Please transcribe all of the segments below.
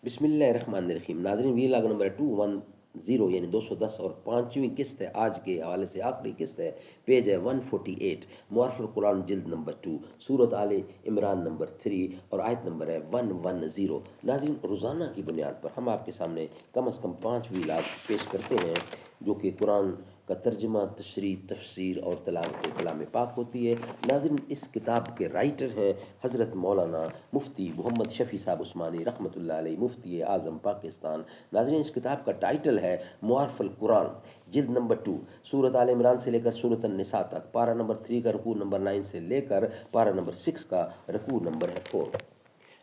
بسم اللہ الرحمن الرحیم. ناظرین، وی لاگ نمبر 210 یعنی 210 اور پانچویں قسط ہے. آج کے حوالے سے آخری قسط ہے. پیج ہے 148. معارف القرآن جلد نمبر 2، سورت آل عمران نمبر 3 اور آیت نمبر ہے 110. ناظرین، روزانہ کی بنیاد پر ہم آپ کے سامنے کم از کم 5 وی لاگ پیش کرتے ہیں جو کہ قرآن کا ترجمہ، تشریح، تفسیر اور تلاوت کلام پاک ہوتی ہے. ناظرین، اس کتاب کے رائٹر ہیں حضرت مولانا مفتی محمد شفیع صاحب عثمانی رحمۃ اللہ علیہ، مفتی اعظم پاکستان. ناظرین، اس کتاب کا ٹائٹل ہے معارف القرآن جلد نمبر 2، سورت آل عمران سے لے کر سورت النساء تک، پارہ نمبر 3 کا رکوع نمبر 9 سے لے کر پارہ نمبر 6 کا رکوع نمبر ہے 4.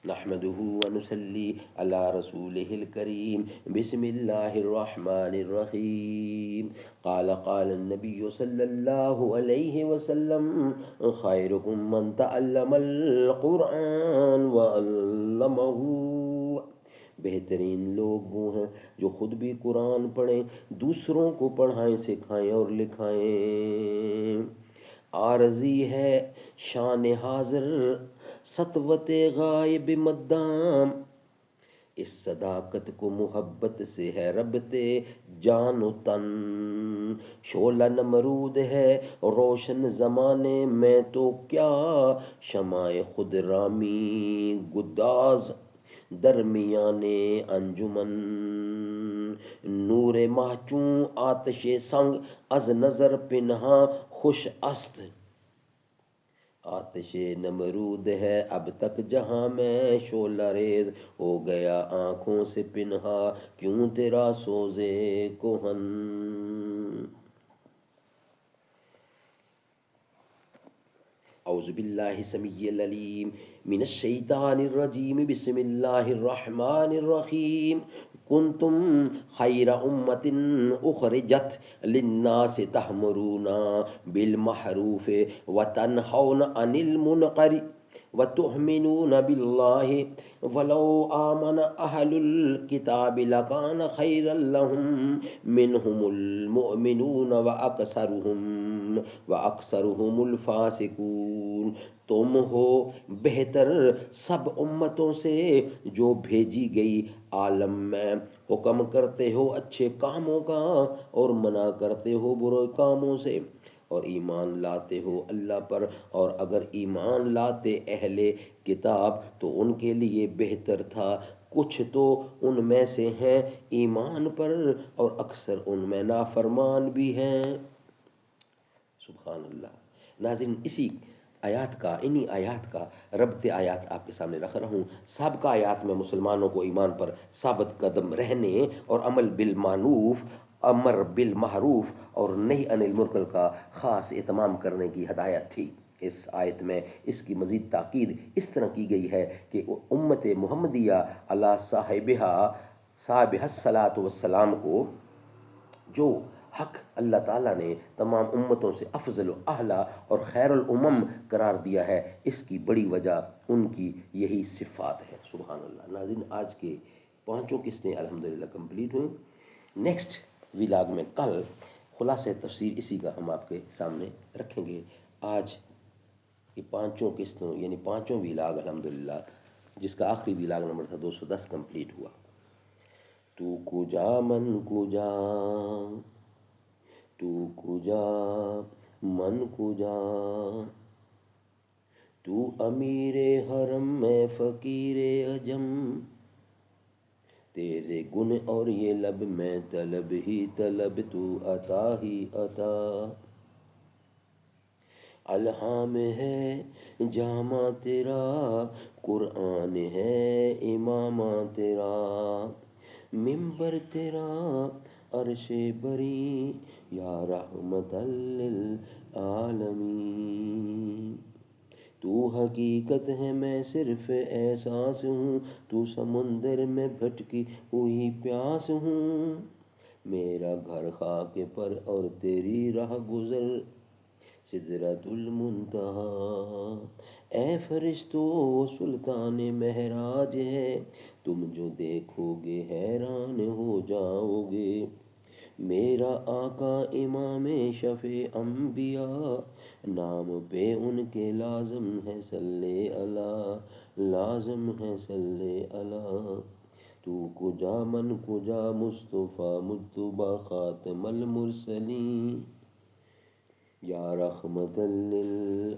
نحمده ونصلي على رسوله الكريم. بسم الله الرحمن الرحيم. قال النبي صلى الله عليه وسلم: خيركم من تعلم القرآن وعلمه. بہترین لوگ وہ ہیں جو خود بھی قرآن پڑھیں، دوسروں کو پڑھائیں، سکھائیں اور لکھائیں. عارضی ہے شان حاضر، سطوت غائب مدام. اس صداقت کو محبت سے ہے ربط جان و تن. شعلہ نمرود ہے روشن زمانے میں تو کیا، شمع خود رامی گداز درمیان انجمن. نور مہچوں آتش سنگ از نظر پنہاں خوش است. آتش نمرود ہے اب تک جہاں میں، شعلہ ریز ہو گیا آنکھوں سے پنہا کیوں تیرا سوزے کہن. اعوذ باللہ سمیع العلیم من الشیطان الرجیم. بسم اللہ الرحمن الرحیم. کنتم خیر امت اخرجت للناس تأمرون بالمعروف وتنہون عن المنکر وتؤمنون باللہ ولو آمن اہل الکتاب لکان خیرا لہم منہم المؤمنون واکثرہم الفاسقون. تم ہو بہتر سب امتوں سے جو بھیجی گئی عالم میں، حکم کرتے ہو اچھے کاموں کا اور منع کرتے ہو برے کاموں سے، اور ایمان لاتے ہو اللہ پر. اور اگر ایمان لاتے اہل کتاب تو ان کے لیے بہتر تھا. کچھ تو ان میں سے ہیں ایمان پر اور اکثر ان میں نافرمان بھی ہیں. سبحان اللہ. ناظرین، انہی آیات کا ربط آیات آپ کے سامنے رکھ رہا ہوں. سابقہ آیات میں مسلمانوں کو ایمان پر ثابت قدم رہنے اور امر بالمعروف اور نہی عن المنکر کا خاص اہتمام کرنے کی ہدایت تھی. اس آیت میں اس کی مزید تاکید اس طرح کی گئی ہے کہ امت محمدیہ علی صاحبہ الصلاۃ والسلام کو جو حق اللہ تعالیٰ نے تمام امتوں سے افضل و اعلیٰ اور خیر الامم قرار دیا ہے، اس کی بڑی وجہ ان کی یہی صفات ہے. سبحان اللہ. ناظرین، آج کے 5 قسطیں الحمدللہ کمپلیٹ ہوئیں. نیکسٹ ولاگ میں کل خلاصہ تفسیر اسی کا ہم آپ کے سامنے رکھیں گے. آج یہ 5 قسطوں یعنی 5 ولاگ الحمدللہ، جس کا آخری ولاگ نمبر تھا 210 کمپلیٹ ہوا. تو کجا من کجا، تو کجا من کجا، تو امیر حرم میں فقیر عجم. تیرے گن اور یہ لب میں طلب ہی طلب، تو عطا ہی عطا. الہام ہے جامع تیرا، قرآن ہے امامہ تیرا. ممبر تیرا عرش بری، یا رحمت للعالمین. تو حقیقت ہے میں صرف احساس ہوں، تو سمندر میں بھٹکی ہوئی پیاس ہوں. میرا گھر خاک پر اور تیری راہ گزر سدرۃ المنتہا. اے فرشتو سلطان معراج ہے، تم جو دیکھو گے حیران ہو جاؤ گے. میرا آقا امام شفیع انبیاء، نام پہ ان کے لازم ہے صلی اللہ، لازم ہے صلی اللہ. تو کجا من کجا مصطفیٰ مجتبیٰ خاتم المرسلین یا رحمت للعالمین.